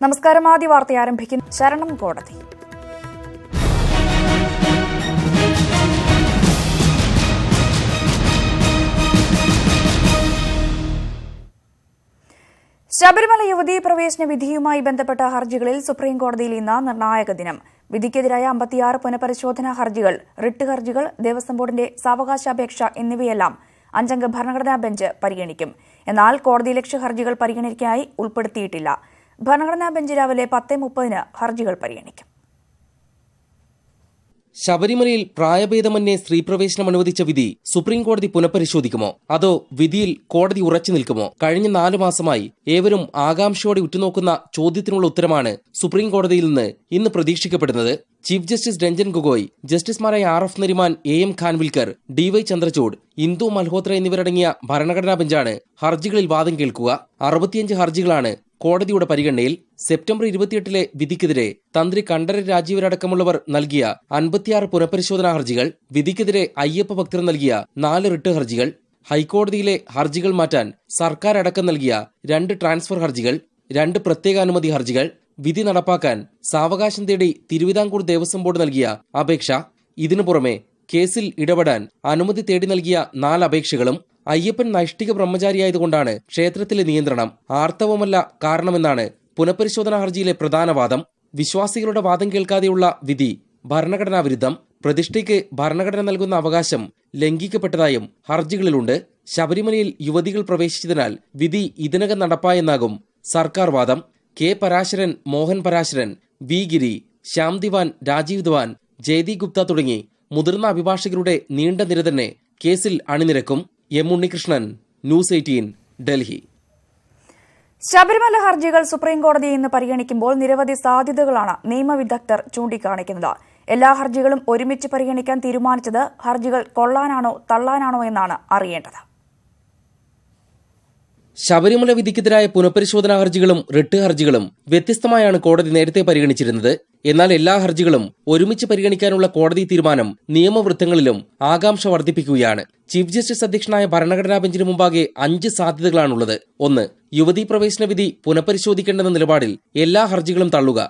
നമസ്കാരം. ആദ്യ വാർത്ത ആരംഭിക്കുന്നു. ശരണം കോടതി. ശബരിമല യുവതീ പ്രവേശന വിധിയുമായി ബന്ധപ്പെട്ട ഹർജികളിൽ സുപ്രീംകോടതിയിൽ ഇന്ന് നിർണായക ദിനം. വിധിക്കെതിരായ 56 പുനഃപരിശോധനാ ഹർജികൾ, റിട്ട് ഹർജികൾ, ദേവസ്വം ബോർഡിന്റെ സാവകാശാപേക്ഷ എന്നിവയെല്ലാം 5-അംഗ ഭരണഘടനാ ബെഞ്ച് പരിഗണിക്കും. എന്നാൽ കോടതിയലക്ഷ്യ ഹർജികൾ പരിഗണനയ്ക്കായി ഉൾപ്പെടുത്തിയിട്ടില്ല. ഭരണഘടനാ ബെഞ്ച് രാവിലെ 10:30 ഹർജികൾ പരിഗണിക്കും. ശബരിമലയിൽ പ്രായഭേദമന്യേ സ്ത്രീപ്രവേശനം അനുവദിച്ച വിധി സുപ്രീംകോടതി പുനഃപരിശോധിക്കുമോ, അതോ വിധിയിൽ കോടതി ഉറച്ചു നിൽക്കുമോ? കഴിഞ്ഞ 4 മാസമായി ഏവരും ആകാംക്ഷയോടെ ഉറ്റുനോക്കുന്ന ചോദ്യത്തിനുള്ള ഉത്തരമാണ് സുപ്രീംകോടതിയിൽ നിന്ന് ഇന്ന് പ്രതീക്ഷിക്കപ്പെടുന്നത്. ചീഫ് ജസ്റ്റിസ് രഞ്ജൻ ഗൊഗോയ്, ജസ്റ്റിസുമാരായ RF Nariman, AM Khanwilkar, DY Chandrachud, Indu Malhotra എന്നിവരടങ്ങിയ ഭരണഘടനാ ബെഞ്ചാണ് ഹർജികളിൽ വാദം കേൾക്കുക. 65 ഹർജികളാണ് കോടതിയുടെ പരിഗണനയിൽ. സെപ്റ്റംബർ 28 വിധിക്കെതിരെ തന്ത്രി കണ്ഠരര് രാജീവരടക്കമുള്ളവർ നൽകിയ 56 പുനഃപരിശോധനാ ഹർജികൾ, വിധിക്കെതിരെ അയ്യപ്പ ഭക്തർ നൽകിയ 4 റിട്ട് ഹർജികൾ, ഹൈക്കോടതിയിലെ ഹർജികൾ മാറ്റാൻ സർക്കാർ അടക്കം നൽകിയ 2 ട്രാൻസ്ഫർ ഹർജികൾ, 2 പ്രത്യേകാനുമതി ഹർജികൾ, വിധി നടപ്പാക്കാൻ സാവകാശം തേടി തിരുവിതാംകൂർ ദേവസ്വം ബോർഡ് നൽകിയ അപേക്ഷ, ഇതിനു പുറമെ കേസിൽ ഇടപെടാൻ അനുമതി തേടി നൽകിയ 4 അപേക്ഷകളും, അയ്യപ്പൻ നൈഷ്ഠിക ബ്രഹ്മചാരിയായതുകൊണ്ടാണ് ക്ഷേത്രത്തിലെ നിയന്ത്രണം ആർത്തവമല്ല കാരണമെന്നാണ് പുനഃപരിശോധനാ ഹർജിയിലെ പ്രധാന വാദം. വിശ്വാസികളുടെ വാദം കേൾക്കാതെയുള്ള വിധി ഭരണഘടനാ വിരുദ്ധം, പ്രതിഷ്ഠയ്ക്ക് ഭരണഘടന നൽകുന്ന അവകാശം ലംഘിക്കപ്പെട്ടതായും ഹർജികളിലുണ്ട്. ശബരിമലയിൽ യുവതികൾ പ്രവേശിച്ചതിനാൽ വിധി ഇതിനകം നടപ്പായെന്നാകും സർക്കാർ വാദം. K പരാശരൻ, മോഹൻ പരാശരൻ, V ഗിരി, ശ്യാം ദിവാൻ, രാജീവ് ധവാൻ, ജയതി ഗുപ്ത തുടങ്ങി മുതിർന്ന അഭിഭാഷകരുടെ നീണ്ട നിര തന്നെ കേസിൽ അണിനിരക്കും. M Unnikrishnan, news 18, Delhi. ശബരിമല ഹർജികൾ സുപ്രീംകോടതി ഇന്ന് പരിഗണിക്കുമ്പോൾ നിരവധി സാധ്യതകളാണ് നിയമവിദഗ്ധർ ചൂണ്ടിക്കാണിക്കുന്നത്. എല്ലാ ഹർജികളും ഒരുമിച്ച് പരിഗണിക്കാൻ തീരുമാനിച്ചത് ഹർജികൾ കൊള്ളാനാണോ തള്ളാനാണോ എന്നാണ് അറിയേണ്ടത്. ശബരിമല വിധിക്കെതിരായ പുനഃപരിശോധനാ ഹർജികളും റിട്ട് ഹർജികളും വ്യത്യസ്തമായാണ് കോടതി നേരത്തെ പരിഗണിച്ചിരുന്നത്. എന്നാൽ എല്ലാ ഹർജികളും ഒരുമിച്ച് പരിഗണിക്കാനുള്ള കോടതി തീരുമാനം നിയമവൃത്തങ്ങളിലും ആകാംക്ഷ വർദ്ധിപ്പിക്കുകയാണ്. ചീഫ് ജസ്റ്റിസ് അധ്യക്ഷനായ ഭരണഘടനാ ബെഞ്ചിന് മുമ്പാകെ 5 സാധ്യതകളാണുള്ളത്. 1. യുവതീ പ്രവേശന വിധി പുനഃപരിശോധിക്കേണ്ടെന്ന നിലപാടിൽ എല്ലാ ഹർജികളും തള്ളുക.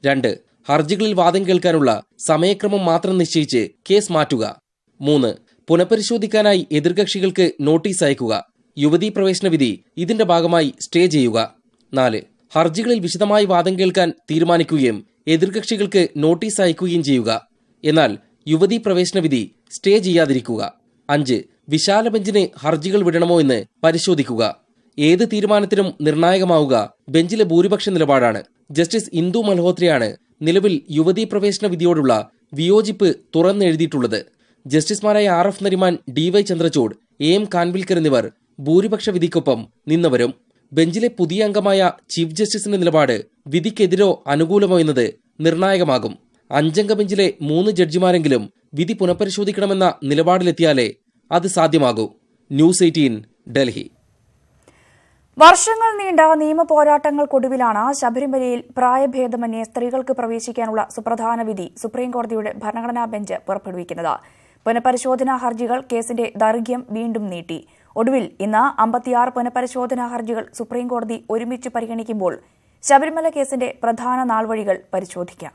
2. ഹർജികളിൽ വാദം കേൾക്കാനുള്ള സമയക്രമം മാത്രം നിശ്ചയിച്ച് കേസ് മാറ്റുക. 3. പുനഃപരിശോധിക്കാനായി എതിർകക്ഷികൾക്ക് നോട്ടീസ് അയക്കുക. യുവതീ പ്രവേശന വിധി ഇതിന്റെ ഭാഗമായി സ്റ്റേ ചെയ്യുക. 4. ഹർജികളിൽ വിശദമായി വാദം കേൾക്കാൻ തീരുമാനിക്കുകയും എതിർകക്ഷികൾക്ക് നോട്ടീസ് അയക്കുകയും ചെയ്യുക. എന്നാൽ യുവതീ പ്രവേശന വിധി സ്റ്റേ ചെയ്യാതിരിക്കുക. 5. വിശാല ബെഞ്ചിന് ഹർജികൾ വിടണമോ എന്ന് പരിശോധിക്കുക. ഏത് തീരുമാനത്തിനും നിർണായകമാവുക ബെഞ്ചിലെ ഭൂരിപക്ഷ നിലപാടാണ്. ജസ്റ്റിസ് ഇന്ദു മൽഹോത്രയാണ് നിലവിൽ യുവതീ പ്രവേശന വിധിയോടുള്ള വിയോജിപ്പ് തുറന്നെഴുതിയിട്ടുള്ളത്. ജസ്റ്റിസുമാരായ RF Nariman, DY Chandrachud, AM Khanwilkar എന്നിവർ ഭൂരിപക്ഷ വിധിക്കൊപ്പം നിന്നവരും. ബെഞ്ചിലെ പുതിയ അംഗമായ ചീഫ് ജസ്റ്റിസിന്റെ നിലപാട് വിധിക്കെതിരോ അനുകൂലമോ എന്നത് നിർണായകമാകും. 5-അംഗ ബെഞ്ചിലെ 3 ജഡ്ജിമാരെങ്കിലും വിധി പുനഃപരിശോധിക്കണമെന്ന നിലപാടിലെത്തിയാലേ അത് സാധ്യമാകൂ. ന്യൂസ് 18, ഡൽഹി. വർഷങ്ങൾ നീണ്ട നിയമ പോരാട്ടങ്ങൾക്കൊടുവിലാണ് ശബരിമലയിൽ പ്രായഭേദമന്യേ സ്ത്രീകൾക്ക് പ്രവേശിക്കാനുള്ള സുപ്രധാന വിധി സുപ്രീംകോടതിയുടെ ഭരണഘടനാ ബെഞ്ച് പുറപ്പെടുവിക്കുന്നത്. പുനഃപരിശോധനാ ഹർജികൾ കേസിന്റെ ദൈർഘ്യം വീണ്ടും നീട്ടി. ഒടുവിൽ ഇന്ന് 56 പുനഃപരിശോധനാ ഹർജികൾ സുപ്രീംകോടതി ഒരുമിച്ച് പരിഗണിക്കുമ്പോൾ ശബരിമല കേസിന്റെ പ്രധാന നാൾവഴികൾ പരിശോധിക്കാം.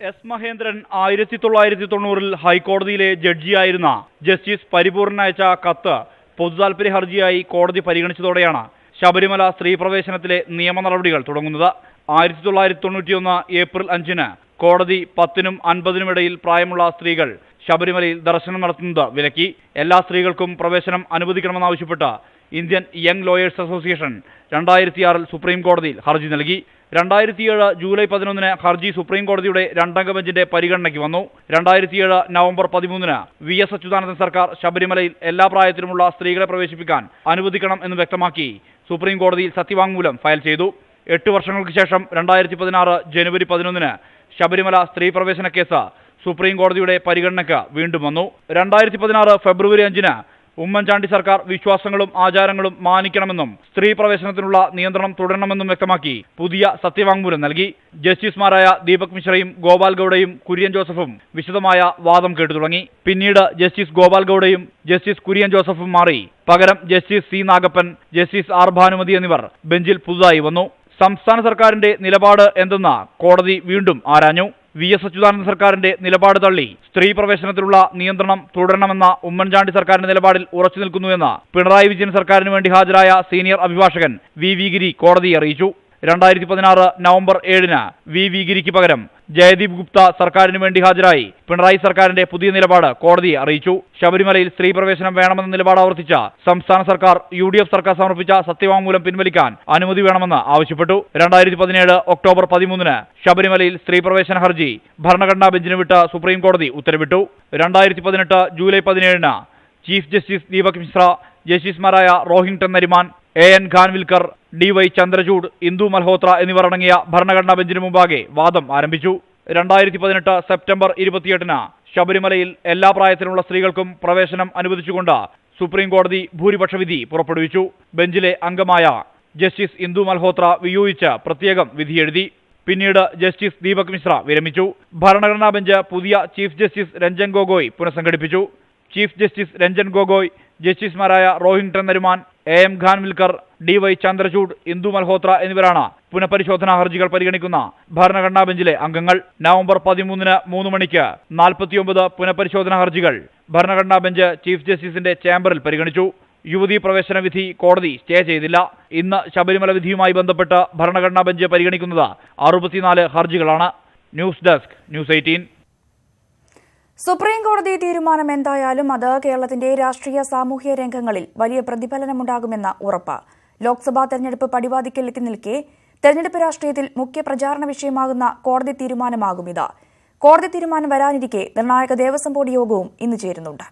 S മഹേന്ദ്രൻ 1990-ൽ ഹൈക്കോടതിയിലെ ജഡ്ജിയായിരുന്ന ജസ്റ്റിസ് പരിപൂർണൻ അയച്ച കത്ത് പൊതുതാൽപര്യ ഹർജിയായി കോടതി പരിഗണിച്ചതോടെയാണ് ശബരിമല സ്ത്രീ പ്രവേശനത്തിലെ നിയമ നടപടികൾ തുടങ്ങുന്നത്. 1991 ഏപ്രിൽ 5-ന് കോടതി 10-നും 50-നും ഇടയിൽ പ്രായമുള്ള സ്ത്രീകൾ ശബരിമലയിൽ ദർശനം നടത്തുന്നത് വിലക്കി. എല്ലാ സ്ത്രീകൾക്കും പ്രവേശനം അനുവദിക്കണമെന്നാവശ്യപ്പെട്ട് ഇന്ത്യൻ യങ് ലോയേഴ്സ് അസോസിയേഷൻ 2006-ൽ സുപ്രീം കോടതിയിൽ ഹർജി നൽകി. 2007 ജൂലൈ 11-ന് ഹർജി സുപ്രീം കോടതിയുടെ 2-അംഗ ബെഞ്ചിന്റെ പരിഗണനയ്ക്ക് വന്നു. 2007 നവംബർ 13-ന് VS അച്യുതാനന്ദൻ സർക്കാർ ശബരിമലയിൽ എല്ലാ പ്രായത്തിലുമുള്ള സ്ത്രീകളെ പ്രവേശിപ്പിക്കാൻ അനുവദിക്കണം എന്ന് വ്യക്തമാക്കി സുപ്രീം കോടതിയിൽ സത്യവാങ്മൂലം ഫയൽ ചെയ്തു. 8 വർഷങ്ങൾക്ക് ശേഷം 2016 ജനുവരി 11-ന് ശബരിമല സ്ത്രീ പ്രവേശന കേസ് സുപ്രീം കോടതിയുടെ പരിഗണനയ്ക്ക് വീണ്ടും വന്നു. 2016 ഫെബ്രുവരി 5-ന് ഉമ്മൻചാണ്ടി സർക്കാർ വിശ്വാസങ്ങളും ആചാരങ്ങളും മാനിക്കണമെന്നും സ്ത്രീ പ്രവേശനത്തിനുള്ള നിയന്ത്രണം തുടരണമെന്നും വ്യക്തമാക്കി പുതിയ സത്യവാങ്മൂലം നൽകി. ജസ്റ്റിസുമാരായ ദീപക് മിശ്രയും ഗോപാൽ ഗൌഡയും കുര്യൻ ജോസഫും വിശദമായ വാദം കേട്ടു തുടങ്ങി. പിന്നീട് ജസ്റ്റിസ് ഗോപാൽ ഗൌഡയും ജസ്റ്റിസ് കുര്യൻ ജോസഫും മാറി. പകരം justice C Nagappan, justice R Bhanumathi എന്നിവർ ബെഞ്ചിൽ പുതുതായി വന്നു. സംസ്ഥാന സർക്കാരിന്റെ നിലപാട് എന്തെന്ന് കോടതി വീണ്ടും ആരാഞ്ഞു. VS അച്യുതാനന്ദ സർക്കാരിന്റെ നിലപാട് തള്ളി സ്ത്രീ പ്രവേശനത്തിലുള്ള നിയന്ത്രണം തുടരണമെന്ന ഉമ്മൻചാണ്ടി സർക്കാരിന്റെ നിലപാടിൽ ഉറച്ചു നിൽക്കുന്നുവെന്ന് പിണറായി വിജയൻ സർക്കാരിന് വേണ്ടി ഹാജരായ സീനിയർ അഭിഭാഷകൻ വി ഗിരി കോടതിയെ അറിയിച്ചു. 2016 നവംബർ 7-ന് വി ഗിരിക്ക് പകരം ജയദീപ് ഗുപ്ത സർക്കാരിന് വേണ്ടി ഹാജരായി പിണറായി സർക്കാരിന്റെ പുതിയ നിലപാട് കോടതിയെ അറിയിച്ചു. ശബരിമലയിൽ സ്ത്രീ പ്രവേശനം വേണമെന്ന നിലപാട് ആവർത്തിച്ച സംസ്ഥാന സർക്കാർ UDF സർക്കാർ സമർപ്പിച്ച സത്യവാങ്മൂലം പിൻവലിക്കാൻ അനുമതി വേണമെന്ന് ആവശ്യപ്പെട്ടു. 2017 ഒക്ടോബർ 13-ന് ശബരിമലയിൽ സ്ത്രീ പ്രവേശന ഹർജി ഭരണഘടനാ ബെഞ്ചിന് വിട്ട് സുപ്രീം കോടതി ഉത്തരവിട്ടു. 2018 ജൂലൈ 17-ന് ചീഫ് ജസ്റ്റിസ് ദീപക് മിശ്ര, ജസ്റ്റിസുമാരായ റോഹിംഗ്ടൺ നരിമാൻ, AN ഖാൻവിൽക്കർ, DY ചന്ദ്രചൂഡ്, ഇന്ദു മൽഹോത്ര എന്നിവർ അടങ്ങിയ ഭരണഘടനാ ബെഞ്ചിന് മുമ്പാകെ വാദം ആരംഭിച്ചു. 2018 സെപ്റ്റംബർ 28-ന് ശബരിമലയിൽ എല്ലാ പ്രായത്തിലുള്ള സ്ത്രീകൾക്കും പ്രവേശനം അനുവദിച്ചുകൊണ്ട് സുപ്രീം കോടതി ഭൂരിപക്ഷ വിധി പുറപ്പെടുവിച്ചു. ബെഞ്ചിലെ അംഗമായ ജസ്റ്റിസ് ഇന്ദു മൽഹോത്ര വിയോജിച്ച് പ്രത്യേകം വിധിയെഴുതി. പിന്നീട് ജസ്റ്റിസ് ദീപക് മിശ്ര വിരമിച്ചു. ഭരണഘടനാ ബെഞ്ച് പുതിയ ചീഫ് ജസ്റ്റിസ് രഞ്ജൻ ഗൊഗോയ് പുനഃസംഘടിപ്പിച്ചു. ചീഫ് ജസ്റ്റിസ് രഞ്ജൻ ഗൊഗോയ്, ജസ്റ്റിസുമാരായ റോഹിംഗ്ടൺ നരിമാൻ, AM ഖാൻവിൽക്കർ, DY ചന്ദ്രചൂഡ്, ഇന്ദു മൽഹോത്ര എന്നിവരാണ് പുനഃപരിശോധനാ ഹർജികൾ പരിഗണിക്കുന്ന ഭരണഘടനാ ബെഞ്ചിലെ അംഗങ്ങൾ. നവംബർ 13-ന് 3 മണിക്ക് 49 പുനഃപരിശോധനാ ഹർജികൾ ഭരണഘടനാ ബെഞ്ച് ചീഫ് ജസ്റ്റിസിന്റെ ചേംബറിൽ പരിഗണിച്ചു. യുവതീ പ്രവേശന വിധി കോടതി സ്റ്റേ ചെയ്തില്ല. ഇന്ന് ശബരിമല വിധിയുമായി ബന്ധപ്പെട്ട് ഭരണഘടനാ ബെഞ്ച് പരിഗണിക്കുന്നത് 64 ഹർജികളാണ്. News desk, news 18. സുപ്രീം കോടതി തീരുമാനം എന്തായാലും അത് കേരളത്തിന്റെ രാഷ്ട്രീയ സാമൂഹ്യ രംഗങ്ങളിൽ വലിയ പ്രതിഫലനമുണ്ടാകുമെന്ന ഉറപ്പ്. ലോക്സഭാ തെരഞ്ഞെടുപ്പ് പടിവാതിക്കൽ എത്തി നിൽക്കെ തെരഞ്ഞെടുപ്പ് രാഷ്ട്രീയത്തിൽ മുഖ്യ പ്രചാരണ വിഷയമാകുന്ന കോടതി തീരുമാനമാകും ഇത്. കോടതി തീരുമാനം വരാനിരിക്കെ നിർണായക ദേവസ്വം ബോർഡ് യോഗവും ഇന്ന് ചേരുന്നുണ്ട്.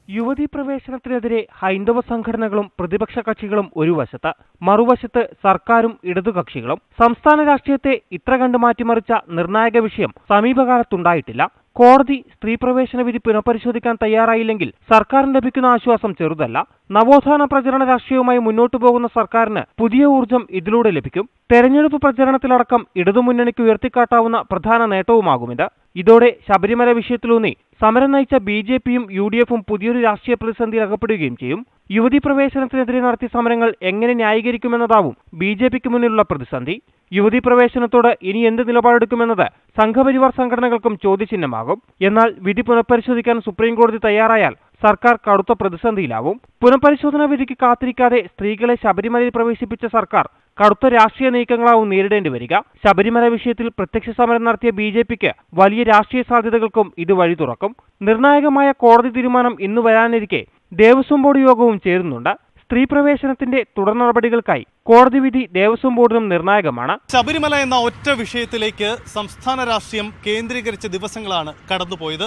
യുവതീ പ്രവേശനത്തിനെതിരെ ഹൈന്ദവ സംഘടനകളും പ്രതിപക്ഷ കക്ഷികളും ഒരു വശത്ത്, മറുവശത്ത് സർക്കാരും ഇടതുകക്ഷികളും. സംസ്ഥാന രാഷ്ട്രീയത്തെ ഇത്ര കണ്ട് മാറ്റിമറിച്ച നിർണായക വിഷയം സമീപകാലത്തുണ്ടായിട്ടില്ല. കോടതി സ്ത്രീ പ്രവേശന വിധി പുനഃപരിശോധിക്കാൻ തയ്യാറായില്ലെങ്കിൽ സർക്കാരിന് ലഭിക്കുന്ന ആശ്വാസം ചെറുതല്ല. നവോത്ഥാന പ്രചരണ രാഷ്ട്രീയവുമായി മുന്നോട്ടു പോകുന്ന സർക്കാരിന് പുതിയ ഊർജം ഇതിലൂടെ ലഭിക്കും. തെരഞ്ഞെടുപ്പ് പ്രചരണത്തിലടക്കം ഇടതുമുന്നണിക്ക് ഉയർത്തിക്കാട്ടാവുന്ന പ്രധാന നേട്ടവുമാകുമിത്. ഇതോടെ ശബരിമല വിഷയത്തിലൂന്നി സമരം നയിച്ച BJPയും UDFും പുതിയൊരു രാഷ്ട്രീയ പ്രതിസന്ധിയിൽ അകപ്പെടുകയും ചെയ്യും. യുവതീ പ്രവേശനത്തിനെതിരെ നടത്തിയ സമരങ്ങൾ എങ്ങനെ ന്യായീകരിക്കുമെന്നതാവും BJPക്ക് മുന്നിലുള്ള പ്രതിസന്ധി. യുവതീ പ്രവേശനത്തോട് ഇനി എന്ത് നിലപാടെടുക്കുമെന്നത് സംഘപരിവാർ സംഘടനകൾക്കും ചോദ്യചിഹ്നമാകും. എന്നാൽ വിധി പുനഃപരിശോധിക്കാൻ സുപ്രീം കോടതി തയ്യാറായാൽ സർക്കാർ കടുത്ത പ്രതിസന്ധിയിലാവും. പുനഃപരിശോധനാ വിധിക്ക് കാത്തിരിക്കാതെ സ്ത്രീകളെ ശബരിമലയിൽ പ്രവേശിപ്പിച്ച സർക്കാർ കടുത്ത രാഷ്ട്രീയ നീക്കങ്ങളാവും നേരിടേണ്ടി വരിക. ശബരിമല വിഷയത്തിൽ പ്രത്യക്ഷ സമരം നടത്തിയ BJPക്ക് വലിയ രാഷ്ട്രീയ സാധ്യതകൾക്കും ഇത് വഴി തുറക്കും. നിർണായകമായ കോടതി തീരുമാനം ഇന്ന് വരാനിരിക്കെ ദേവസ്വം ബോർഡ് യോഗവും ചേരുന്നുണ്ട്. സ്ത്രീ പ്രവേശനത്തിന്റെ തുടർ നടപടികൾക്കായി കോടതി വിധി ദേവസ്വം ബോർഡിനും നിർണായകമാണ്. ശബരിമല എന്ന ഒറ്റ വിഷയത്തിലേക്ക് സംസ്ഥാന രാഷ്ട്രീയം കേന്ദ്രീകരിച്ച ദിവസങ്ങളാണ് കടന്നുപോയത്.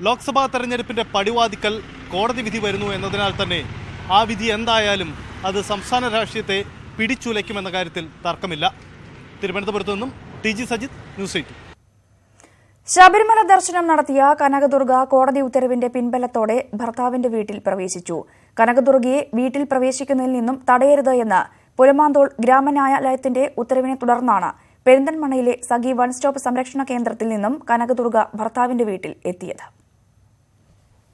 ലോക്സഭാ തെരഞ്ഞെടുപ്പിന്റെ പടിവാതിക്കൽ കോടതി വിധി വരുന്നു എന്നതിനാൽ തന്നെ ആ വിധി എന്തായാലും അത് സംസ്ഥാന രാഷ്ട്രീയത്തെ പിടിച്ചുലയ്ക്കുമെന്ന കാര്യത്തിൽ തർക്കമില്ല. തിരുവനന്തപുരത്തു നിന്നും TG സജിത്, ന്യൂസ് 18. ശബരിമല ദർശനം നടത്തിയ കനകദുർഗ കോടതി ഉത്തരവിന്റെ പിൻബലത്തോടെ ഭർത്താവിന്റെ വീട്ടിൽ പ്രവേശിച്ചു. കനകദുർഗയെ വീട്ടിൽ പ്രവേശിക്കുന്നതിൽ നിന്നും തടയരുത് എന്ന് പുലമാന്തോൾ ഗ്രാമന്യായാലയത്തിന്റെ ഉത്തരവിനെ തുടർന്നാണ് പെരിന്തൽമണ്ണയിലെ സഖി വൺ സ്റ്റോപ്പ് സംരക്ഷണ കേന്ദ്രത്തിൽ നിന്നും കനകദുർഗ ഭർത്താവിന്റെ വീട്ടിൽ എത്തിയത്.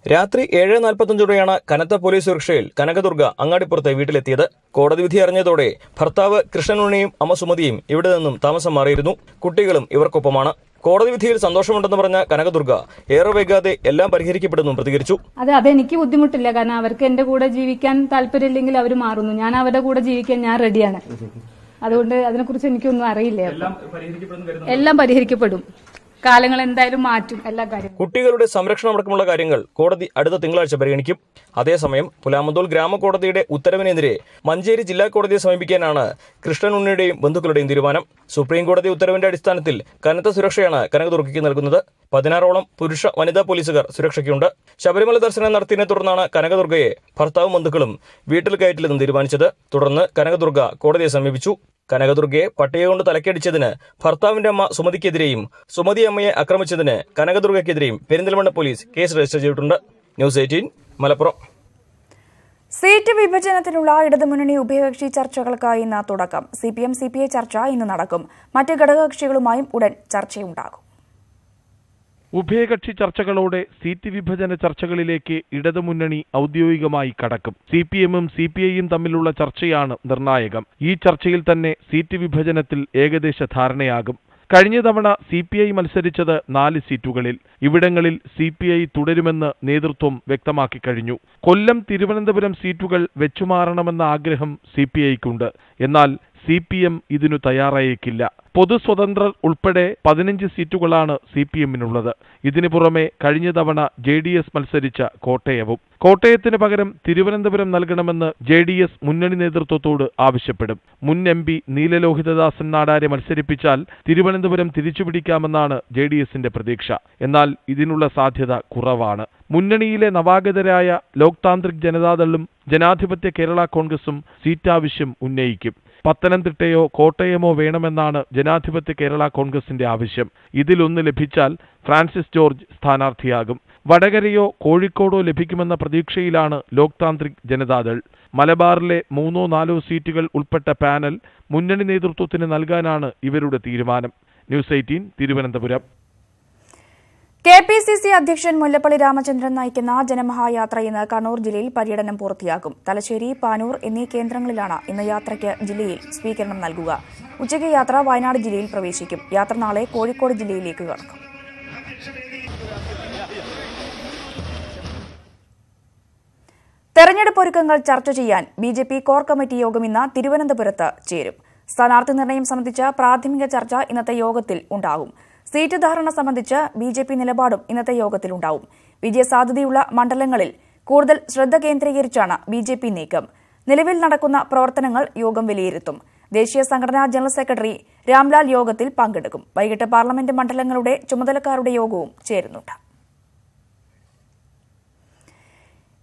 രാത്രി 7:45 കനത്ത പോലീസ് സുരക്ഷയിൽ കനകദുർഗ അങ്ങാടിപ്പുറത്തെ വീട്ടിലെത്തിയത്. കോടതി വിധി അറിഞ്ഞതോടെ ഭർത്താവ് കൃഷ്ണനുണ്ണിയും അമ്മ സുമതിയും ഇവിടെ നിന്നും താമസം മാറിയിരുന്നു. കുട്ടികളും ഇവർക്കൊപ്പമാണ്. കോടതി വിധിയിൽ സന്തോഷമുണ്ടെന്ന് പറഞ്ഞ കനകദുർഗ ഏറെ വൈകാതെ എല്ലാം പരിഹരിക്കപ്പെടുന്നു പ്രതികരിച്ചു. അതെനിക്ക് ബുദ്ധിമുട്ടില്ല, കാരണം അവർക്ക് എന്റെ കൂടെ ജീവിക്കാൻ താല്പര്യമില്ലെങ്കിൽ അവർ മാറുന്നു. ഞാൻ അവരുടെ കൂടെ ജീവിക്കാൻ ഞാൻ റെഡിയാണ്. അതുകൊണ്ട് അതിനെക്കുറിച്ച് എനിക്കൊന്നും അറിയില്ല. എല്ലാം പരിഹരിക്കപ്പെടും. കാലങ്ങൾ എന്തായാലും മാറ്റും എല്ലാ കാര്യങ്ങളും. കുട്ടികളുടെ സംരക്ഷണമടക്കമുള്ള കാര്യങ്ങൾ കോടതി അടുത്ത തിങ്കളാഴ്ച പരിഗണിക്കും. അതേസമയം പുലാമന്തോൾ ഗ്രാമകോടതിയുടെ ഉത്തരവിനെതിരെ മഞ്ചേരി ജില്ലാ കോടതിയെ സമീപിക്കാനാണ് കൃഷ്ണനുണ്ണിയുടെയും ബന്ധുക്കളുടെയും തീരുമാനം. സുപ്രീം കോടതി ഉത്തരവിന്റെ അടിസ്ഥാനത്തിൽ കനത്ത സുരക്ഷയാണ് കനകദുർഗയ്ക്ക് നൽകുന്നത്. 16ഓളം പുരുഷ വനിതാ പോലീസുകാർ സുരക്ഷയ്ക്കുണ്ട്. ശബരിമല ദർശനം നടത്തിയതിനെ തുടർന്നാണ് കനകദുർഗയെ ഭർത്താവും ബന്ധുക്കളും വീട്ടിൽ കയറ്റില്ലെന്ന് തീരുമാനിച്ചത്. തുടർന്ന് കനകദുർഗ കോടതിയെ സമീപിച്ചു. കനകദുർഗയെ പട്ടിക കൊണ്ട് തലക്കടിച്ചതിന് ഭർത്താവിന്റെ അമ്മ സുമതിക്കെതിരെയും സുമതി അമ്മയെ ആക്രമിച്ചതിന് കനകദുർഗയ്ക്കെതിരെയും പെരിന്തൽമണ്ണ പോലീസ് കേസ് രജിസ്റ്റർ ചെയ്തിട്ടുണ്ട്. ന്യൂസ് 18 മലപ്പുറം. സീറ്റ് വിഭജനത്തിനുള്ള ഇടതുമുന്നണി ഉഭയകക്ഷി ചർച്ചകൾക്കായി ഇന്ന് തുടക്കം. CPM CPI ചർച്ച ഇന്ന് നടക്കും. മറ്റ് ഘടകകക്ഷികളുമായും ഉടൻ ചർച്ചയുണ്ടാകും. ഉഭയകക്ഷി ചർച്ചകളോടെ സീറ്റ് വിഭജന ചർച്ചകളിലേക്ക് ഇടതുമുന്നണി ഔദ്യോഗികമായി കടക്കും. CPM-ഉം CPI-യും തമ്മിലുള്ള ചർച്ചയാണ് നിർണായകം. ഈ ചർച്ചയിൽ തന്നെ സീറ്റ് വിഭജനത്തിൽ ഏകദേശ ധാരണയാകും. കഴിഞ്ഞ തവണ CPI മത്സരിച്ചത് 4 സീറ്റുകളിൽ. ഇവിടങ്ങളിൽ CPI തുടരുമെന്ന് നേതൃത്വം വ്യക്തമാക്കി കഴിഞ്ഞു. കൊല്ലം, തിരുവനന്തപുരം സീറ്റുകൾ വെച്ചുമാറണമെന്ന ആഗ്രഹം CPI-ക്കുണ്ട്. എന്നാൽ CPM ഇതിനു തയ്യാറായേക്കില്ല. പൊതുസ്വതന്ത്രർ ഉൾപ്പെടെ 15 സീറ്റുകളാണ് CPM-നുള്ളത്. ഇതിനു പുറമെ കഴിഞ്ഞ തവണ JDS മത്സരിച്ച കോട്ടയവും. കോട്ടയത്തിന് പകരം തിരുവനന്തപുരം നൽകണമെന്ന് JDS മുന്നണി നേതൃത്വത്തോട് ആവശ്യപ്പെടും. മുൻ MP നീലലോഹിതദാസൻ നാടാരെ മത്സരിപ്പിച്ചാൽ തിരുവനന്തപുരം തിരിച്ചുപിടിക്കാമെന്നാണ് JDS-ന്റെ പ്രതീക്ഷ. എന്നാൽ ഇതിനുള്ള സാധ്യത കുറവാണ്. മുന്നണിയിലെ നവാഗതരായ ലോക് താന്ത്രിക് ജനതാദളും ജനാധിപത്യ കേരള കോൺഗ്രസും സീറ്റാവശ്യം ഉന്നയിക്കും. പത്തനംതിട്ടയോ കോട്ടയമോ വേണമെന്നാണ് ജനാധിപത്യ കേരള കോൺഗ്രസിന്റെ ആവശ്യം. ഇതിലൊന്ന് ലഭിച്ചാൽ ഫ്രാൻസിസ് ജോർജ് സ്ഥാനാർത്ഥിയാകും. വടകരയോ കോഴിക്കോടോ ലഭിക്കുമെന്ന പ്രതീക്ഷയിലാണ് ലോക് താന്ത്രിക് ജനതാദൾ. മലബാറിലെ 3-4 സീറ്റുകൾ ഉൾപ്പെട്ട പാനൽ മുന്നണി നേതൃത്വത്തിന് നൽകാനാണ് ഇവരുടെ തീരുമാനം. ന്യൂസ് 18 തിരുവനന്തപുരം. KPCC അധ്യക്ഷൻ മുല്ലപ്പള്ളി രാമചന്ദ്രൻ നയിക്കുന്ന ജനമഹായാത്ര ഇന്ന് കണ്ണൂർ ജില്ലയിൽ പര്യടനം പൂർത്തിയാക്കും. തലശ്ശേരി, പാനൂർ എന്നീ കേന്ദ്രങ്ങളിലാണ് ഇന്ന് യാത്രയ്ക്ക് ജില്ലയിൽ സ്വീകരണം നൽകുക. ഉച്ചയ്ക്ക് യാത്ര വയനാട് ജില്ലയിൽ പ്രവേശിക്കും. യാത്ര നാളെ കോഴിക്കോട് ജില്ലയിലേക്ക് കടക്കും. തെരഞ്ഞെടുപ്പ് ഒരുക്കങ്ങൾ ചർച്ച ചെയ്യാൻ BJP കോർ കമ്മിറ്റി യോഗം ഇന്ന് തിരുവനന്തപുരത്ത് ചേരും. സ്ഥാനാർത്ഥി നിർണയം സംബന്ധിച്ച പ്രാഥമിക ചർച്ച ഇന്നത്തെ യോഗത്തിൽ ഉണ്ടാകും. സീറ്റ് ധാരണ സംബന്ധിച്ച് BJP നിലപാടും ഇന്നത്തെ യോഗത്തിലുണ്ടാവും. വിജയസാധ്യതയുള്ള മണ്ഡലങ്ങളിൽ കൂടുതൽ ശ്രദ്ധ കേന്ദ്രീകരിച്ചാണ് BJP നീക്കം. നിലവിൽ നടക്കുന്ന പ്രവർത്തനങ്ങൾ യോഗം വിലയിരുത്തും. ദേശീയ സംഘടനാ ജനറൽ സെക്രട്ടറി രാംലാൽ യോഗത്തിൽ പങ്കെടുക്കും. വൈകിട്ട് പാർലമെന്റ് മണ്ഡലങ്ങളുടെ ചുമതലക്കാരുടെ യോഗവും ചേരുന്നുണ്ട്.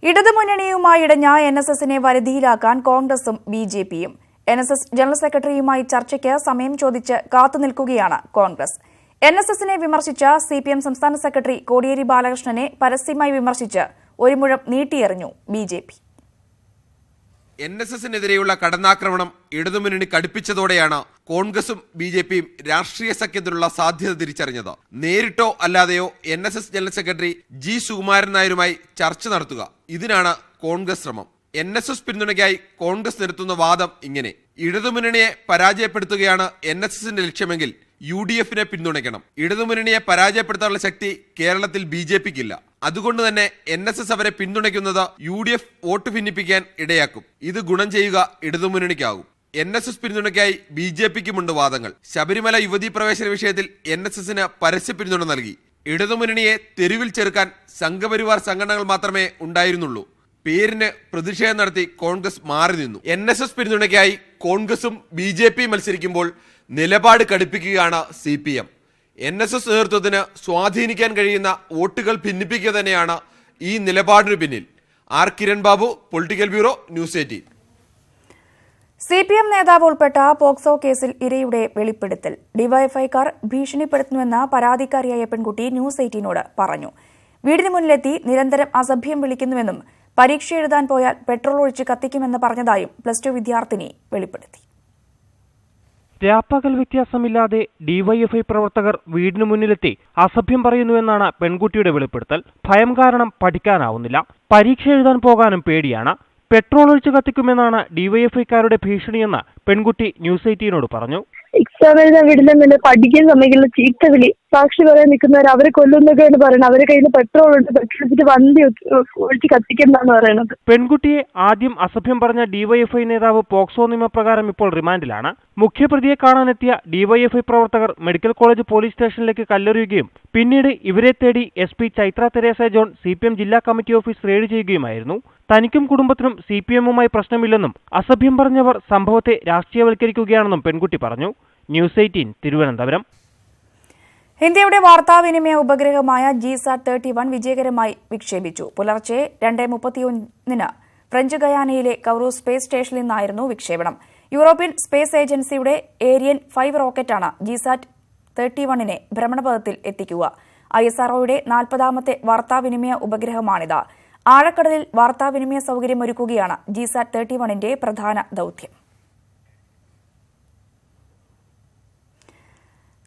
ഇടതുമുന്നണിയുമായി ഇടഞ്ഞ NSS-നെ വരുതിയിലാക്കാൻ കോൺഗ്രസും BJP-യും. NSS ജനറൽ സെക്രട്ടറിയുമായി ചർച്ചയ്ക്ക് സമയം ചോദിച്ച് കാത്തുനിൽക്കുകയാണ് കോൺഗ്രസ്. NSS-നെ വിമർശിച്ച CPM സംസ്ഥാന സെക്രട്ടറി കോടിയേരി ബാലകൃഷ്ണനെ പരസ്യമായി വിമർശിച്ച് ഒരു മുഴം നീട്ടിയെറിഞ്ഞു BJP. NSS-നെതിരെയുള്ള കടന്നാക്രമണം ഇടതുമുന്നണി കടുപ്പിച്ചതോടെയാണ് കോൺഗ്രസും BJP-യും രാഷ്ട്രീയ സഖ്യത്തിനുള്ള സാധ്യത തിരിച്ചറിഞ്ഞത്. നേരിട്ടോ അല്ലാതെയോ NSS general secretary G. Sukumaran നായരുമായി ചർച്ച നടത്തുക, ഇതിനാണ് കോൺഗ്രസ് ശ്രമം. NSS പിന്തുണയ്ക്കായി കോൺഗ്രസ് നിർത്തുന്ന വാദം ഇങ്ങനെ: ഇടതുമുന്നണിയെ പരാജയപ്പെടുത്തുകയാണ് NSS-ന്റെ ലക്ഷ്യമെങ്കിൽ UDF-നെ പിന്തുണയ്ക്കണം. ഇടതുമുന്നണിയെ പരാജയപ്പെടുത്താനുള്ള ശക്തി കേരളത്തിൽ BJP-ക്കില്ല. അതുകൊണ്ട് തന്നെ NSS അവരെ പിന്തുണയ്ക്കുന്നത് UDF വോട്ട് ഭിന്നിപ്പിക്കാൻ ഇടയാക്കും. ഇത് ഗുണം ചെയ്യുക ഇടതുമുന്നണിക്കാകും. NSS പിന്തുണയ്ക്കായി BJP-ക്കുമുണ്ട് വാദങ്ങൾ. ശബരിമല യുവതീ പ്രവേശന വിഷയത്തിൽ NSS-ന് പരസ്യ പിന്തുണ നൽകി. ഇടതുമുന്നണിയെ തെരുവിൽ ചെറുക്കാൻ സംഘപരിവാർ സംഘടനകൾ മാത്രമേ ഉണ്ടായിരുന്നുള്ളൂ. പേരിന് പ്രതിഷേധം നടത്തി കോൺഗ്രസ് മാറി നിന്നു. NSS പിന്തുണയ്ക്കായി കോൺഗ്രസും BJP മത്സരിക്കുമ്പോൾ നിലപാട് കടുപ്പിക്കുകയാണ് CPM. NSS നേതൃത്വത്തിന് സ്വാധീനിക്കാൻ കഴിയുന്ന വോട്ടുകൾ ഭിന്നിപ്പിക്കുക തന്നെയാണ് ഈ നിലപാടിനു പിന്നിൽ. R. Kiran Babu, political bureau, news 18. CPM നേതാവ് ഉൾപ്പെട്ട പോക്സോ കേസിൽ ഇരയുടെ വെളിപ്പെടുത്തൽ. ഡിവൈഎഫ്ഐക്കാർ ഭീഷണിപ്പെടുത്തുന്നുവെന്ന് പരാതിക്കാരിയായ പെൺകുട്ടി ന്യൂസ് 18നോട് പറഞ്ഞു. വീടിന് മുന്നിലെത്തി നിരന്തരം അസഭ്യം വിളിക്കുന്നുവെന്നും പരീക്ഷ എഴുതാൻ പോയാൽ പെട്രോൾ ഒഴിച്ച് കത്തിക്കുമെന്ന് പറഞ്ഞതായും +2 വിദ്യാർത്ഥിനി വെളിപ്പെടുത്തി. രാപ്പകൽ വ്യത്യാസമില്ലാതെ DYFI പ്രവർത്തകർ വീടിനു മുന്നിലെത്തി അസഭ്യം പറയുന്നുവെന്നാണ് പെൺകുട്ടിയുടെ വെളിപ്പെടുത്തൽ. ഭയം കാരണം പഠിക്കാനാവുന്നില്ല. പരീക്ഷ എഴുതാൻ പോകാനും പേടിയാണ്. പെട്രോൾ ഒഴിച്ച് കത്തിക്കുമെന്നാണ് DYFIക്കാരുടെ ഭീഷണിയെന്ന് പെൺകുട്ടി ന്യൂസ് 18നോട് പറഞ്ഞു. എക്സാം എഴുതാൻ വിടുന്ന പഠിക്കാൻ സമ്മതിക്കുന്ന ചീത്ത വിളി, സാക്ഷി പറയാൻ നിൽക്കുന്നവർ അവരെ കൊല്ലുന്നൊക്കെയാണ് പറയുന്നത്. അവരെ കയ്യിൽ പെട്രോൾ ഉണ്ട്, പെട്രോൾ വണ്ടി ഒഴിച്ച് കത്തിക്കണ്ടെന്ന് പറയുന്നത്. പെൺകുട്ടിയെ ആദ്യം അസഭ്യം പറഞ്ഞ DYFI നേതാവ് പോക്സോ നിയമപ്രകാരം ഇപ്പോൾ റിമാൻഡിലാണ്. മുഖ്യപ്രതിയെ കാണാനെത്തിയ DYFI പ്രവർത്തകർ മെഡിക്കൽ കോളേജ് പോലീസ് സ്റ്റേഷനിലേക്ക് കല്ലെറിയുകയും പിന്നീട് ഇവരെ തേടി SP ചൈത്ര തെരേസ ജോൺ CPM ജില്ലാ കമ്മിറ്റി ഓഫീസ് റെയ്ഡ് ചെയ്യുകയുമായിരുന്നു. തനിക്കും കുടുംബത്തിനും CPM-വുമായി പ്രശ്നമില്ലെന്നും അസഭ്യം പറഞ്ഞവർ സംഭവത്തെ രാഷ്ട്രീയവൽക്കരിക്കുകയാണെന്നും പെൺകുട്ടി പറഞ്ഞു. ന്യൂസ് 18 തിരുവനന്തപുരം. ഇന്ത്യയുടെ വാർത്താവിനിമയ ഉപഗ്രഹമായ GSAT-31 വിജയകരമായി വിക്ഷേപിച്ചു. പുലർച്ചെ 2:31 ഫ്രഞ്ച് ഗയാനയിലെ കൌറു സ്പേസ് സ്റ്റേഷനിൽ നിന്നായിരുന്നു വിക്ഷേപണം. യൂറോപ്യൻ സ്പേസ് ഏജൻസിയുടെ ഏരിയൻ 5 റോക്കറ്റാണ് GSAT-31നെ ഭ്രമണപഥത്തിൽ എത്തിക്കുക. ISROയുടെ 40ാമത്തെ വാർത്താവിനിമയ ഉപഗ്രഹമാണിത്. ആഴക്കടലിൽ വാർത്താവിനിമയ സൗകര്യമൊരുക്കുകയാണ് GSAT-31ന്റെ പ്രധാന ദൌത്യം.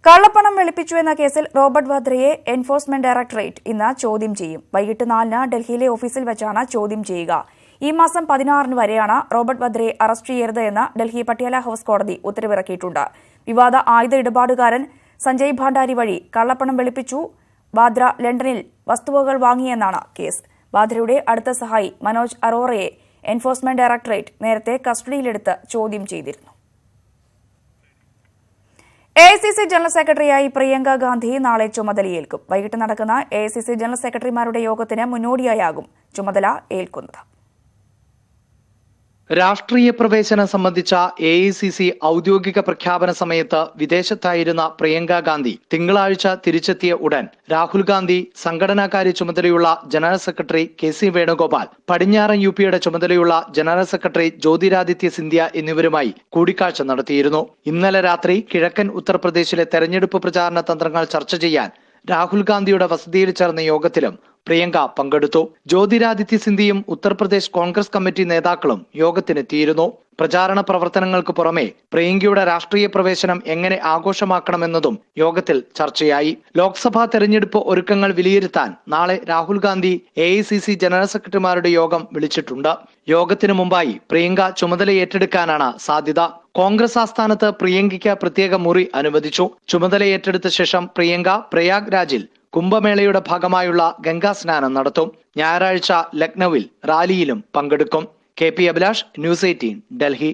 കള്ളപ്പണം വെളുപ്പിച്ചുവെന്ന കേസിൽ റോബർട്ട് വദ്രയെ എൻഫോഴ്സ്മെന്റ് ഡയറക്ടറേറ്റ് ഇന്ന് ചോദ്യം ചെയ്യും. വൈകിട്ട് 4-ന് ഡൽഹിയിലെ ഓഫീസിൽ വെച്ചാണ് ചോദ്യം ചെയ്യുക. ഈ മാസം 16 വരെയാണ് റോബർട്ട് വദ്രയെ അറസ്റ്റ് ചെയ്യരുത് എന്ന് ഡൽഹി പട്യാല ഹൌസ് കോടതി ഉത്തരവിറക്കിയിട്ടുണ്ട്. വിവാദ ആയുധ ഇടപാടുകാരൻ സഞ്ജയ് ഭാണ്ഡാരി വഴി കള്ളപ്പണം വെളുപ്പിച്ചു. വാദ്ര ലണ്ടനിൽ വസ്തുവകൾ വാങ്ങിയെന്നാണ് കേസ്. വാദ്രയുടെ അടുത്ത സഹായി മനോജ് അറോറയെ എൻഫോഴ്സ്മെന്റ് ഡയറക്ടറേറ്റ് നേരത്തെ കസ്റ്റഡിയിലെടുത്ത് ചോദ്യം ചെയ്തിരുന്നു. AICC ജനറൽ സെക്രട്ടറിയായി പ്രിയങ്ക ഗാന്ധി നാളെ ചുമതലയേൽക്കും. വൈകിട്ട് നടക്കുന്ന AICC ജനറൽ സെക്രട്ടറിമാരുടെ യോഗത്തിന് മുന്നോടിയായാകും ചുമതല ഏൽക്കുന്നത്. രാഷ്ട്രീയ പ്രവേശനം സംബന്ധിച്ച AICC ഔദ്യോഗിക പ്രഖ്യാപന സമയത്ത് വിദേശത്തായിരുന്ന പ്രിയങ്ക ഗാന്ധി തിങ്കളാഴ്ച തിരിച്ചെത്തിയ ഉടൻ രാഹുൽ ഗാന്ധി, സംഘടനാകാര്യ ചുമതലയുള്ള ജനറൽ സെക്രട്ടറി KC വേണുഗോപാൽ, പടിഞ്ഞാറൻ UPയുടെ ചുമതലയുള്ള ജനറൽ സെക്രട്ടറി ജ്യോതിരാദിത്യ സിന്ധ്യ എന്നിവരുമായി കൂടിക്കാഴ്ച നടത്തിയിരുന്നു. ഇന്നലെ രാത്രി കിഴക്കൻ ഉത്തർപ്രദേശിലെ തെരഞ്ഞെടുപ്പ് പ്രചാരണ തന്ത്രങ്ങൾ ചർച്ച ചെയ്യാൻ രാഹുൽ ഗാന്ധിയുടെ വസതിയിൽ ചേർന്ന യോഗത്തിലും പ്രിയങ്ക പങ്കെടുത്തു. ജ്യോതിരാദിത്യ സിന്ധ്യയും ഉത്തർപ്രദേശ് കോൺഗ്രസ് കമ്മിറ്റി നേതാക്കളും യോഗത്തിനെത്തിയിരുന്നു. പ്രചാരണ പ്രവർത്തനങ്ങൾക്ക് പുറമെ പ്രിയങ്കയുടെ രാഷ്ട്രീയ പ്രവേശനം എങ്ങനെ ആഘോഷമാക്കണമെന്നതും യോഗത്തിൽ ചർച്ചയായി. ലോക്സഭാ തെരഞ്ഞെടുപ്പ് ഒരുക്കങ്ങൾ വിലയിരുത്താൻ നാളെ രാഹുൽ ഗാന്ധി AICC ജനറൽ സെക്രട്ടറിമാരുടെ യോഗം വിളിച്ചിട്ടുണ്ട്. യോഗത്തിനു മുമ്പായി പ്രിയങ്ക ചുമതല ഏറ്റെടുക്കാനാണ് സാധ്യത. കോൺഗ്രസ് ആസ്ഥാനത്ത് പ്രിയങ്കയ്ക്ക് പ്രത്യേക മുറി അനുവദിച്ചു. ചുമതല ഏറ്റെടുത്ത ശേഷം പ്രിയങ്ക പ്രയാഗ് രാജിൽ കുംഭമേളയുടെ ഭാഗമായുള്ള ഗംഗാ സ്നാനം നടത്തും. ഞായറാഴ്ച ലക്നൌവിൽ റാലിയിലും പങ്കെടുക്കും. KP Abhilash, news 18, Delhi.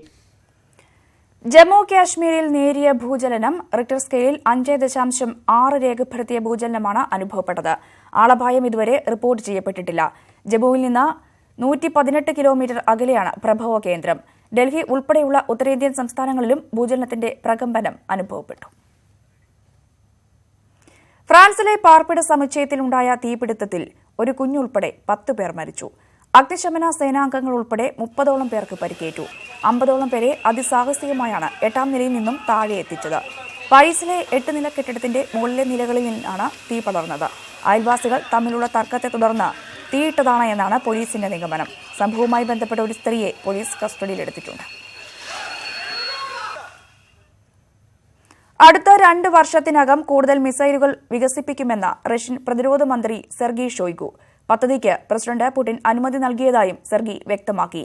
ജമ്മു കാശ്മീരിൽ നേരിയ ഭൂചലനം. റിക്ടർ സ്കെയിലിൽ 5.6 രേഖപ്പെടുത്തിയ ഭൂചലനമാണ് അനുഭവപ്പെട്ടത്. ആളപായം ഇതുവരെ റിപ്പോർട്ട് ചെയ്യപ്പെട്ടിട്ടില്ല. ജമ്മുവിൽ നിന്ന് 118 കിലോമീറ്റർ അകലെയാണ് പ്രഭവ കേന്ദ്രം. ഡൽഹി ഉൾപ്പെടെയുള്ള ഉത്തരേന്ത്യൻ സംസ്ഥാനങ്ങളിലും ഭൂചലനത്തിന്റെ പ്രകമ്പനം അനുഭവപ്പെട്ടു. ഫ്രാൻസിലെ പാർപ്പിട സമുച്ചയത്തിലുണ്ടായ തീപിടുത്തത്തിൽ ഒരു കുഞ്ഞുൾപ്പെടെ 10 പേർ മരിച്ചു. അഗ്നിശമന സേനാംഗങ്ങൾ ഉൾപ്പെടെ 30ഓളം പേർക്ക് പരിക്കേറ്റു. 50ഓളം പേരെ അതിസാഹസികമായാണ് 8ാം നിലയിൽ നിന്നും താഴെ എത്തിച്ചത്. പാരീസിലെ 8 നില കെട്ടിടത്തിന്റെ മുകളിലെ നിലകളിൽ നിന്നാണ് തീ പടർന്നത്. അയൽവാസികൾ തമ്മിലുള്ള തർക്കത്തെ തുടർന്ന് തീയിട്ടതാണ് എന്നാണ് പോലീസിന്റെ നിഗമനം. സംഭവവുമായി ബന്ധപ്പെട്ട ഒരു സ്ത്രീയെ പോലീസ് കസ്റ്റഡിയിലെടുത്തിട്ടുണ്ട്. അടുത്ത 2 വർഷത്തിനകം കൂടുതൽ മിസൈലുകൾ വികസിപ്പിക്കുമെന്ന് റഷ്യൻ പ്രതിരോധ മന്ത്രി സെർഗി ഷോയ്ഗു. പദ്ധതിക്ക് പ്രസിഡന്റ് പുടിൻ അനുമതി നൽകിയതായും സെർഗി വ്യക്തമാക്കി.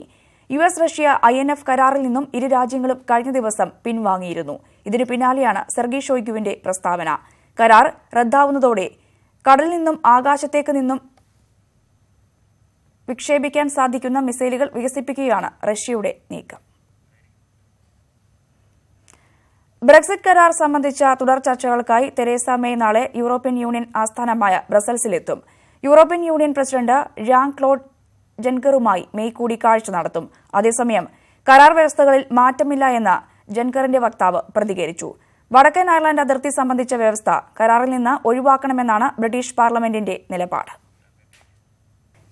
US റഷ്യ INF കരാറിൽ നിന്നും ഇരു രാജ്യങ്ങളും കഴിഞ്ഞ ദിവസം പിൻവാങ്ങിയിരുന്നു. ഇതിനു പിന്നാലെയാണ് സെർഗി ഷോയ്ഗുവിന്റെ പ്രസ്താവന. കരാർ റദ്ദാവുന്നതോടെ കടലിൽ നിന്നും ആകാശത്തേക്ക് നിന്നും വിക്ഷേപിക്കാൻ സാധിക്കുന്ന മിസൈലുകൾ വികസിപ്പിക്കുകയാണ് റഷ്യയുടെ നീക്കം. ബ്രെക്സിറ്റ് കരാർ സംബന്ധിച്ച തുടർ ചർച്ചകൾക്കായി തെരേസ മെയ് നാളെ യൂറോപ്യൻ യൂണിയൻ ആസ്ഥാനമായ ബ്രസൽസിലെത്തും. European union president Jean Claude ജൻകറുമായി മെയ് കൂടിക്കാഴ്ച നടത്തും. അതേസമയം കരാർ വ്യവസ്ഥകളിൽ മാറ്റമില്ല എന്ന ജൻകറിന്റെ വക്താവ് പ്രതികരിച്ചു. വടക്കൻ അയർലൻഡ് അതിർത്തി സംബന്ധിച്ച വ്യവസ്ഥ കരാറിൽ നിന്ന് ഒഴിവാക്കണമെന്നാണ് ബ്രിട്ടീഷ് പാർലമെന്റിന്റെ നിലപാട്.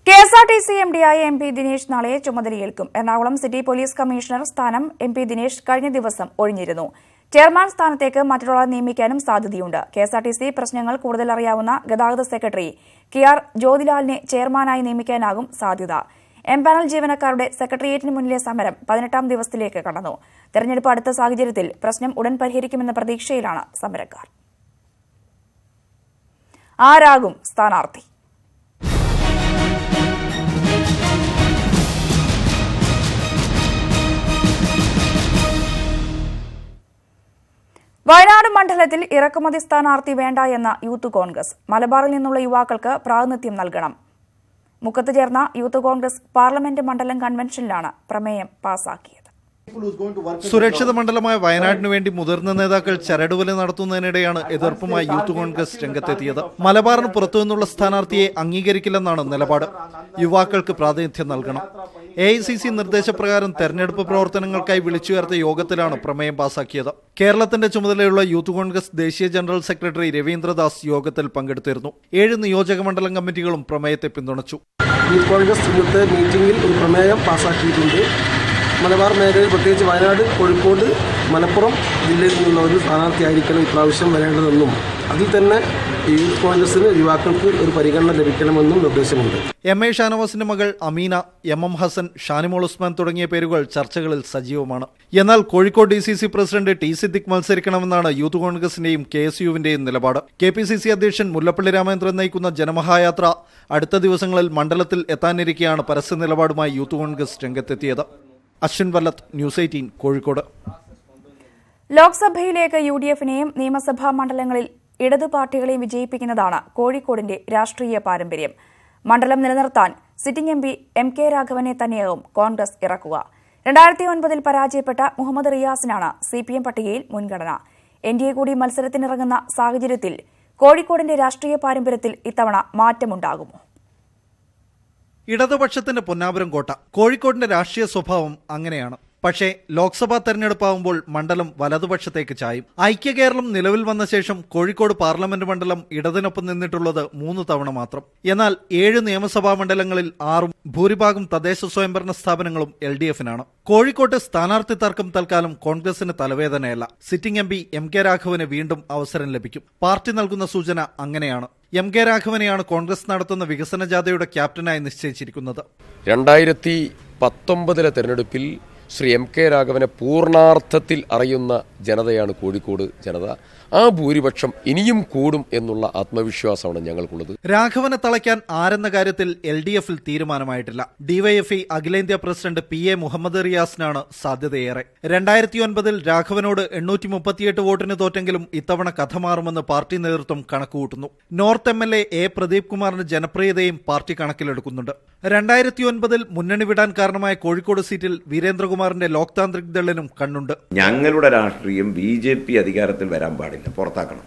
KSRTC MD-ആയ MP ദിനേശ് നാളെ ചുമതലയേൽക്കും. എറണാകുളം സിറ്റി പോലീസ് കമ്മീഷണർ സ്ഥാനം MP ദിനേശ് കഴിഞ്ഞ ദിവസം ഒഴിഞ്ഞിരുന്നു. ചെയർമാൻ സ്ഥാനത്തേക്ക് മറ്റൊരാളെ നിയമിക്കാനും സാധ്യതയുണ്ട്. KSRTC പ്രശ്നങ്ങൾ കൂടുതൽ അറിയാവുന്ന ഗതാഗത സെക്രട്ടറി KR ജ്യോതിലാലിനെ ചെയർമാനായി നിയമിക്കാനാകും സാധ്യത. എംപാനൽ ജീവനക്കാരുടെ സെക്രട്ടേറിയറ്റിന് മുന്നിലെ സമരം 18ാം ദിവസത്തിലേക്ക് കടന്നു. തെരഞ്ഞെടുപ്പ് അടുത്ത സാഹചര്യത്തിൽ പ്രശ്നം ഉടൻ പരിഹരിക്കുമെന്ന പ്രതീക്ഷയിലാണ് സമരക്കാർ. ആരാകും സ്ഥാനാർത്ഥി? വയനാട് മണ്ഡലത്തിൽ ഇറക്കുമതി സ്ഥാനാർത്ഥി വേണ്ട എന്ന യൂത്ത് കോൺഗ്രസ്. മലബാറിൽ നിന്നുള്ള യുവാക്കൾക്ക് പ്രാതിനിധ്യം നൽകണം. മുക്കത്ത് ചേർന്ന യൂത്ത് കോൺഗ്രസ് പാർലമെന്റ് മണ്ഡലം കൺവെൻഷനിലാണ് പ്രമേയം പാസാക്കിയത്. സുരക്ഷിത മണ്ഡലമായ വയനാടിനു വേണ്ടി മുതിർന്ന നേതാക്കൾ ചരടുവലി നടത്തുന്നതിനിടെയാണ് എതിർപ്പുമായി യൂത്ത് കോൺഗ്രസ് രംഗത്തെത്തിയത്. മലബാറിന് പുറത്തുനിന്നുള്ള സ്ഥാനാർത്ഥിയെ അംഗീകരിക്കില്ലെന്നാണ് നിലപാട്. യുവാക്കൾക്ക് പ്രാതിനിധ്യം നൽകണം. AICC നിർദ്ദേശപ്രകാരം തെരഞ്ഞെടുപ്പ് പ്രവർത്തനങ്ങൾക്കായി വിളിച്ചുയർത്ത യോഗത്തിലാണ് പ്രമേയം പാസാക്കിയത്. കേരളത്തിന്റെ ചുമതലയുള്ള യൂത്ത് കോൺഗ്രസ് ദേശീയ ജനറൽ സെക്രട്ടറി രവീന്ദ്രദാസ് യോഗത്തിൽ പങ്കെടുത്തിരുന്നു. 7 നിയോജക മണ്ഡലം കമ്മിറ്റികളും പ്രമേയത്തെ പിന്തുണച്ചു. യൂത്ത് കോൺഗ്രസ് ഇന്നത്തെ മീറ്റിംഗിൽ ഒരു പ്രമേയം പാസാക്കിയിട്ടുണ്ട്. മലബാർ മേഖലയിൽ പ്രത്യേകിച്ച് വയനാട്, കോഴിക്കോട്, മലപ്പുറം ജില്ലയിൽ നിന്നുള്ള ഒരു സ്ഥാനാർത്ഥിയായിരിക്കണം ഇപ്രാവശ്യം വരേണ്ടതെന്നും അതിൽ തന്നെ യൂത്ത് കോൺഗ്രസിന് യുവാക്കൾക്ക് ഒരു പരിഗണന ലഭിക്കണമെന്നും നിർദ്ദേശമുണ്ട്. MA ഷാനവാസിന്റെ മകൾ അമീന, MM ഹസൻ, ഷാനിമോൾ ഉസ്മാൻ തുടങ്ങിയ പേരുകൾ ചർച്ചകളിൽ സജീവമാണ്. എന്നാൽ Kozhikode DCC president T Siddique മത്സരിക്കണമെന്നാണ് യൂത്ത് കോൺഗ്രസിന്റെയും KSUവിന്റെയും നിലപാട്. KPCC അധ്യക്ഷൻ മുല്ലപ്പള്ളി രാമചന്ദ്രൻ നയിക്കുന്ന ജനമഹായാത്ര അടുത്ത ദിവസങ്ങളിൽ മണ്ഡലത്തിൽ എത്താനിരിക്കെയാണ് പരസ്യ നിലപാടുമായി യൂത്ത് കോൺഗ്രസ് രംഗത്തെത്തിയത്. അശ്വിൻ വല്ലത്ത്, ന്യൂസ് 18 കോഴിക്കോട്. ലോക്സഭയിലേക്ക് UDF-നെയും നിയമസഭാ മണ്ഡലങ്ങളിൽ ഇടതു പാർട്ടികളെയും വിജയിപ്പിക്കുന്നതാണ് കോഴിക്കോടിന്റെ രാഷ്ട്രീയ പാരമ്പര്യം. മണ്ഡലം നിലനിർത്താൻ സിറ്റിംഗ് MP MK രാഘവനെ തന്നെയാകും കോൺഗ്രസ് ഇറക്കുക. 2009 പരാജയപ്പെട്ട മുഹമ്മദ് റിയാസിനാണ് CPM പട്ടികയിൽ മുൻഗണന. NDA കൂടി മത്സരത്തിനിറങ്ങുന്ന സാഹചര്യത്തിൽ കോഴിക്കോടിന്റെ രാഷ്ട്രീയ പാരമ്പര്യത്തിൽ ഇത്തവണ മാറ്റമുണ്ടാകുമോ? ഇടതുപക്ഷത്തിന്റെ പൊന്നാപുരം കോട്ട. കോഴിക്കോടിന്റെ രാഷ്ട്രീയ സ്വഭാവം അങ്ങനെയാണ്. പക്ഷേ ലോക്സഭാ തെരഞ്ഞെടുപ്പാകുമ്പോൾ മണ്ഡലം വലതുപക്ഷത്തേക്ക് ചായും. ഐക്യ കേരളം നിലവിൽ വന്ന ശേഷം കോഴിക്കോട് പാർലമെന്റ് മണ്ഡലം ഇടതിനൊപ്പം നിന്നിട്ടുള്ളത് 3 തവണ മാത്രം. എന്നാൽ 7 നിയമസഭാ മണ്ഡലങ്ങളിൽ 6 ഭൂരിഭാഗം തദ്ദേശ സ്വയംഭരണ സ്ഥാപനങ്ങളും LDF-നാണ്. കോഴിക്കോട്ട് സ്ഥാനാർത്ഥി തർക്കം തൽക്കാലം കോൺഗ്രസിന് തലവേദനയല്ല. സിറ്റിംഗ് MP MK രാഘവന് വീണ്ടും അവസരം ലഭിക്കും. പാർട്ടി നൽകുന്ന സൂചന അങ്ങനെയാണ്. MK രാഘവനെയാണ് കോൺഗ്രസ് നടത്തുന്ന വികസന ജാഥയുടെ ക്യാപ്റ്റനായി നിശ്ചയിച്ചിരിക്കുന്നത്. 2019 തെരഞ്ഞെടുപ്പിൽ ശ്രീ MK രാഘവനെ പൂർണ്ണാർത്ഥത്തിൽ അറിയുന്ന ജനതയാണ് കോഴിക്കോട് ജനത. ആ ഭൂരിപക്ഷം ഇനിയും കൂടും എന്നുള്ള ആത്മവിശ്വാസമാണ് ഞങ്ങൾക്കുള്ളത്. രാഘവനെ തളയ്ക്കാൻ ആരെന്ന കാര്യത്തിൽ LDF-ൽ തീരുമാനമായിട്ടില്ല. DYFI അഖിലേന്ത്യാ പ്രസിഡന്റ് PA മുഹമ്മദ് റിയാസിനാണ് സാധ്യതയേറെ. 2009 രാഘവനോട് 838 വോട്ടിന് തോറ്റെങ്കിലും ഇത്തവണ കഥ മാറുമെന്ന് പാർട്ടി നേതൃത്വം കണക്കുകൂട്ടുന്നു. നോർത്ത് MLA A പ്രദീപ് കുമാറിന് ജനപ്രിയതയും പാർട്ടി കണക്കിലെടുക്കുന്നുണ്ട്. 2009 മുന്നണി വിടാൻ കാരണമായ കോഴിക്കോട് സീറ്റിൽ വീരേന്ദ്രകുമാറിന്റെ ലോക് താന്ത്രിക് ദളിനും കണ്ണുണ്ട്. ഞങ്ങളുടെ രാഷ്ട്രീയം BJP അധികാരത്തിൽ വരാൻ പാടില്ല, പുറത്താക്കണം.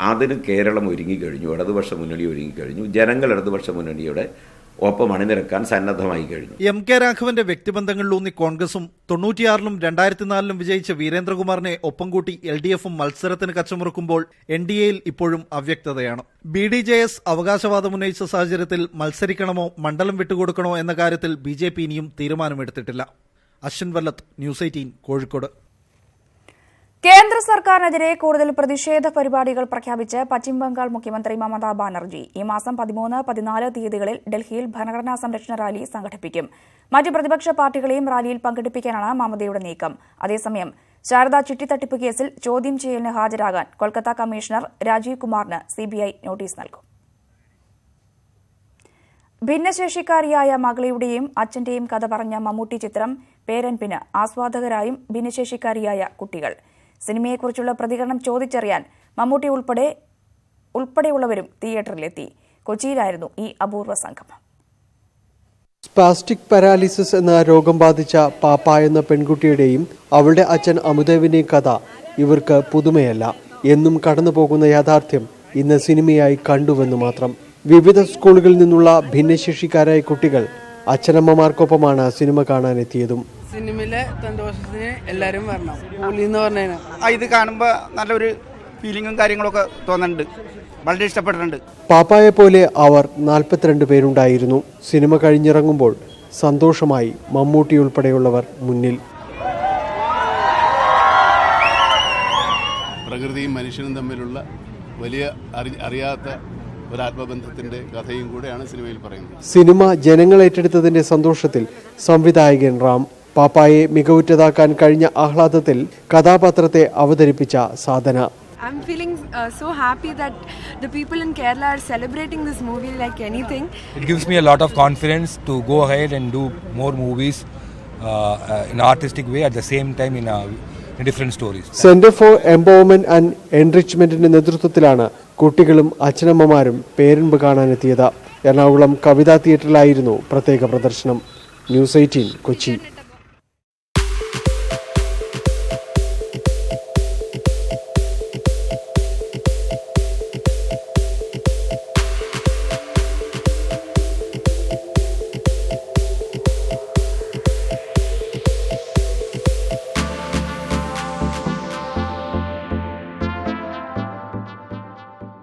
അതിന് കേരളം ഒരുങ്ങിക്കഴിഞ്ഞു, ഇടതുപക്ഷ മുന്നണി ഒരുങ്ങിക്കഴിഞ്ഞു. ജനങ്ങൾ ഇടതുപക്ഷ മുന്നണിയുടെ ഒപ്പം അണിനിരക്കാൻ സന്നദ്ധമായി കഴിഞ്ഞു. MK രാഘവന്റെ വ്യക്തിബന്ധങ്ങളിലൂന്നി കോൺഗ്രസും 96-ലും 2004-ലും വിജയിച്ച വീരേന്ദ്രകുമാറിനെ ഒപ്പം കൂട്ടി LDF-ഉം മത്സരത്തിന് കച്ചമുറുക്കുമ്പോൾ NDA-യിൽ ഇപ്പോഴും അവ്യക്തതയാണ്. BDJS അവകാശവാദം ഉന്നയിച്ച സാഹചര്യത്തിൽ മത്സരിക്കണമോ മണ്ഡലം വിട്ടുകൊടുക്കണോ എന്ന കാര്യത്തിൽ BJP ഇനിയും തീരുമാനമെടുത്തിട്ടില്ല. അശ്വിൻ വല്ലത്ത്, ന്യൂസ് 18 കോഴിക്കോട്. കേന്ദ്ര സർക്കാരിനെതിരെ കൂടുതൽ പ്രതിഷേധ പരിപാടികൾ പ്രഖ്യാപിച്ച് പശ്ചിമബംഗാൾ മുഖ്യമന്ത്രി മമതാ ബാനർജി ഈ മാസം 13, 14 തീയതികളിൽ ഡൽഹിയിൽ ഭരണഘടനാ സംരക്ഷണ റാലി സംഘടിപ്പിക്കും. മറ്റ് പ്രതിപക്ഷ പാർട്ടികളെയും റാലിയിൽ പങ്കെടുപ്പിക്കാനാണ് മമതയുടെ നീക്കം. അതേസമയം ശാരദാ ചിട്ടിത്തട്ടിപ്പ് കേസിൽ ചോദ്യം ചെയ്യലിന് ഹാജരാകാൻ കൊൽക്കത്ത കമ്മീഷണർ രാജീവ് കുമാറിന് CBI നോട്ടീസ് നൽകും. ഭിന്നശേഷിക്കാരിയായ മകളുടെയും അച്ഛന്റെയും കഥ പറഞ്ഞ മമ്മൂട്ടി ചിത്രം പേരൻപിന് ആസ്വാദകരായും ഭിന്നശേഷിക്കാരിയായ കുട്ടികൾ. സിനിമയെക്കുറിച്ചുള്ള പ്രതികരണം ചോദിച്ചറിയാൻ മമ്മൂട്ടി ഉൾപ്പെടെയുള്ളവരും തിയേറ്ററിലെത്തി. കൊച്ചിയിലായിരുന്നു ഈ അപൂർവ സംഗമം. സ്പാസ്റ്റിക് പാരാലിസിസ് എന്ന രോഗം ബാധിച്ച പാപ്പ എന്ന പെൺകുട്ടിയുടെയും അവളുടെ അച്ഛൻ അമുദേവിന്റെയും കഥ ഇവർക്ക് പുതുമയല്ല. എന്നും കടന്നുപോകുന്ന യാഥാർത്ഥ്യം ഇന്ന് സിനിമയായി കണ്ടുവെന്ന് മാത്രം. വിവിധ സ്കൂളുകളിൽ നിന്നുള്ള ഭിന്നശേഷിക്കാരായ കുട്ടികൾ അച്ഛനമ്മമാർക്കൊപ്പമാണ് സിനിമ കാണാനെത്തിയതും. സിനിമയിലെ സന്തോഷത്തിന് എല്ലാവരും വരണം. കൂലി എന്ന് പറഞ്ഞാൽ ഇത് കാണുമ്പോൾ നല്ലൊരു ഫീലിങ്ങും കാര്യങ്ങളൊക്കെ തോന്നുന്നുണ്ട്. വളരെ ഇഷ്ടപ്പെട്ടിട്ടുണ്ട്. പാപ്പായെ പോലെ അവർ 42 പേരുണ്ടായിരുന്നു. സിനിമ കഴിഞ്ഞിറങ്ങുമ്പോൾ സന്തോഷമായി മമ്മൂട്ടി ഉൾപ്പെടെയുള്ളവർ മുന്നിൽ. പ്രകൃതിയും മനുഷ്യനും തമ്മിലുള്ള വലിയ അറിയാത്ത ഒരാത്മബന്ധത്തിന്റെ കഥയും കൂടെയാണ് സിനിമയിൽ പറയുന്നത്. സിനിമ ജനങ്ങൾ ഏറ്റെടുത്തതിന്റെ സന്തോഷത്തിൽ സംവിധായകൻ റാം പാപ്പായെ മികവുറ്റതാക്കാൻ കഴിഞ്ഞ ആഹ്ലാദത്തിൽ കഥാപാത്രത്തെ അവതരിപ്പിച്ച സാധന. I'm feeling so happy that the people in Kerala are celebrating this movie like anything. It gives me a lot of confidence to go ahead and do more movies in an artistic way at the same time in different stories. Center for Empowerment and Enrichmentന്റെ നേതൃത്വത്തിലാണ് കുട്ടികളും അച്ഛനമ്മമാരും പേരൻപ് കാണാനെത്തിയത്. എറണാകുളം കവിതാ തിയേറ്ററിലായിരുന്നു പ്രത്യേക പ്രദർശനം. News 18 Kochi.